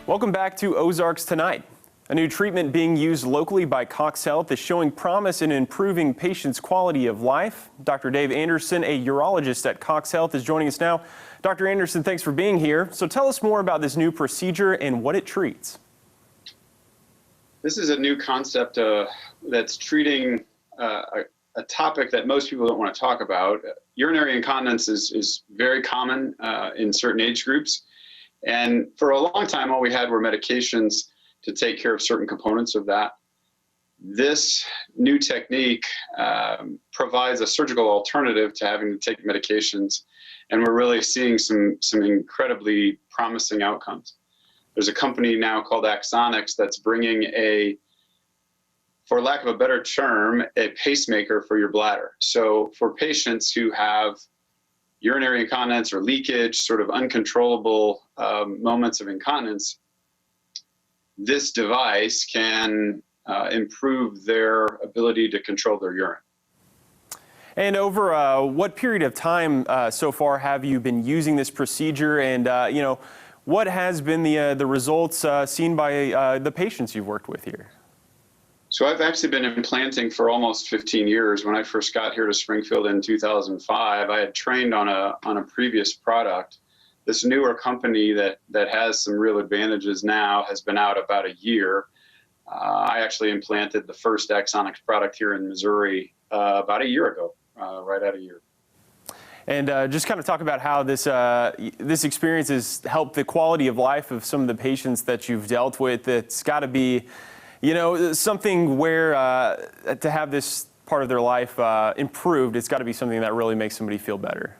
Welcome back to Ozarks Tonight. A new treatment being used locally by CoxHealth is showing promise in improving patients' quality of life. Dr. Dave Anderson, a urologist at CoxHealth, is joining us now. Dr. Anderson, thanks for being here. So tell us more about this new procedure and what it treats. This is a new concept that's treating a topic that most people don't want to talk about. Urinary incontinence is very common in certain age groups. And for a long time, all we had were medications to take care of certain components of that. This new technique provides a surgical alternative to having to take medications, and we're really seeing some incredibly promising outcomes. There's a company now called Axonics that's bringing for lack of a better term, a pacemaker for your bladder. So for patients who have urinary incontinence or leakage, sort of uncontrollable moments of incontinence, this device can improve their ability to control their urine. And over what period of time so far have you been using this procedure, and what has been the results seen by the patients you've worked with here? So I've actually been implanting for almost 15 years. When I first got here to Springfield in 2005, I had trained on a previous product. This newer company that has some real advantages now has been out about a year. I actually implanted the first Axonics product here in Missouri about a year ago, right at a year. And just kind of talk about how this experience has helped the quality of life of some of the patients that you've dealt with. It's got to be, something where to have this part of their life improved, it's got to be something that really makes somebody feel better.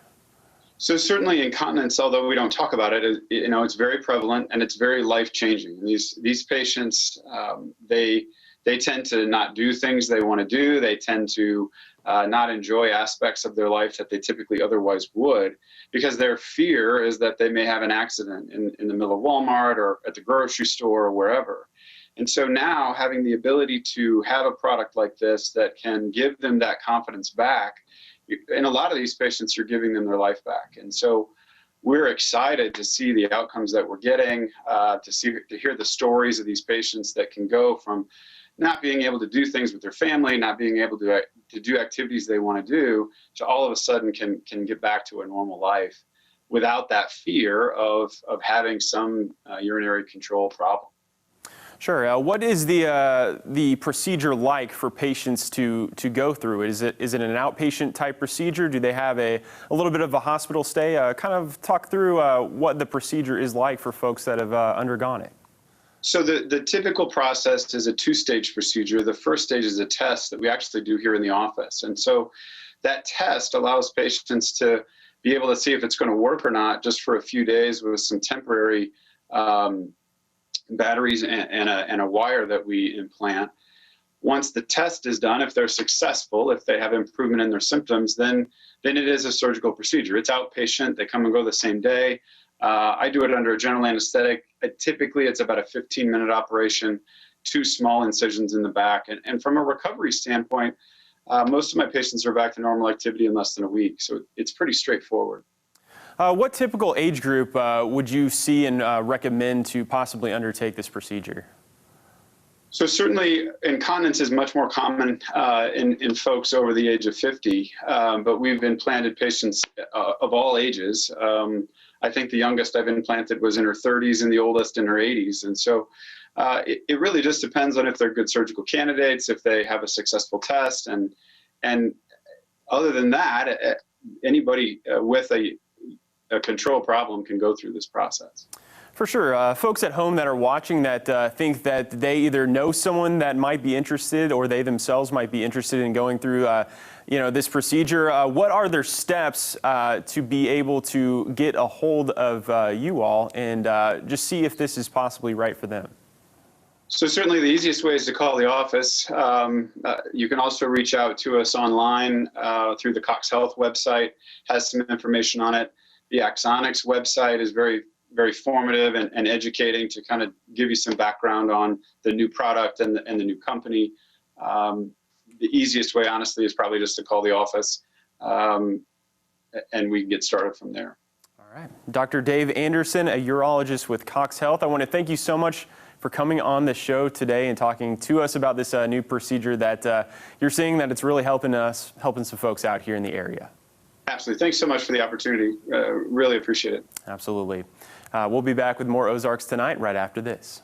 So certainly incontinence, although we don't talk about it, it's very prevalent and it's very life-changing. These patients, they tend to not do things they want to do. They tend to not enjoy aspects of their life that they typically otherwise would, because their fear is that they may have an accident in the middle of Walmart or at the grocery store or wherever. And so now having the ability to have a product like this that can give them that confidence back, in a lot of these patients, you're giving them their life back. And so we're excited to see the outcomes that we're getting, to hear the stories of these patients that can go from not being able to do things with their family, not being able to do activities they want to do, to all of a sudden can get back to a normal life without that fear of having some urinary control problem. Sure. What is the procedure like for patients to go through? Is it an outpatient type procedure? Do they have a little bit of a hospital stay? Kind of talk through what the procedure is like for folks that have undergone it. So the typical process is a two-stage procedure. The first stage is a test that we actually do here in the office. And so that test allows patients to be able to see if it's going to work or not just for a few days with some temporary batteries and a wire that we implant. Once the test is done, if they're successful, if they have improvement in their symptoms, then it is a surgical procedure. It's outpatient. They come and go the same day. I do it under a general anesthetic. Typically, it's about a 15-minute operation, 2 small incisions in the back. And from a recovery standpoint, most of my patients are back to normal activity in less than a week. So it's pretty straightforward. What typical age group would you see and recommend to possibly undertake this procedure? So certainly incontinence is much more common in folks over the age of 50, but we've implanted patients of all ages. I think the youngest I've implanted was in her 30s and the oldest in her 80s. And so it really just depends on if they're good surgical candidates, if they have a successful test. And other than that, anybody with a control problem can go through this process. For sure. Folks at home that are watching that think that they either know someone that might be interested or they themselves might be interested in going through this procedure, what are their steps to be able to get a hold of you all and just see if this is possibly right for them? So certainly the easiest way is to call the office. You can also reach out to us online through the CoxHealth website, has some information on it. The Axonics website is very, very formative and educating to kind of give you some background on the new product and the new company. The easiest way, honestly, is probably just to call the office, and we can get started from there. All right. All right. Dr. Dave Anderson, a urologist with CoxHealth. I want to thank you so much for coming on the show today and talking to us about this new procedure that you're seeing that it's really helping some folks out here in the area. Absolutely. Thanks so much for the opportunity. Really appreciate it. Absolutely. We'll be back with more Ozarks Tonight right after this.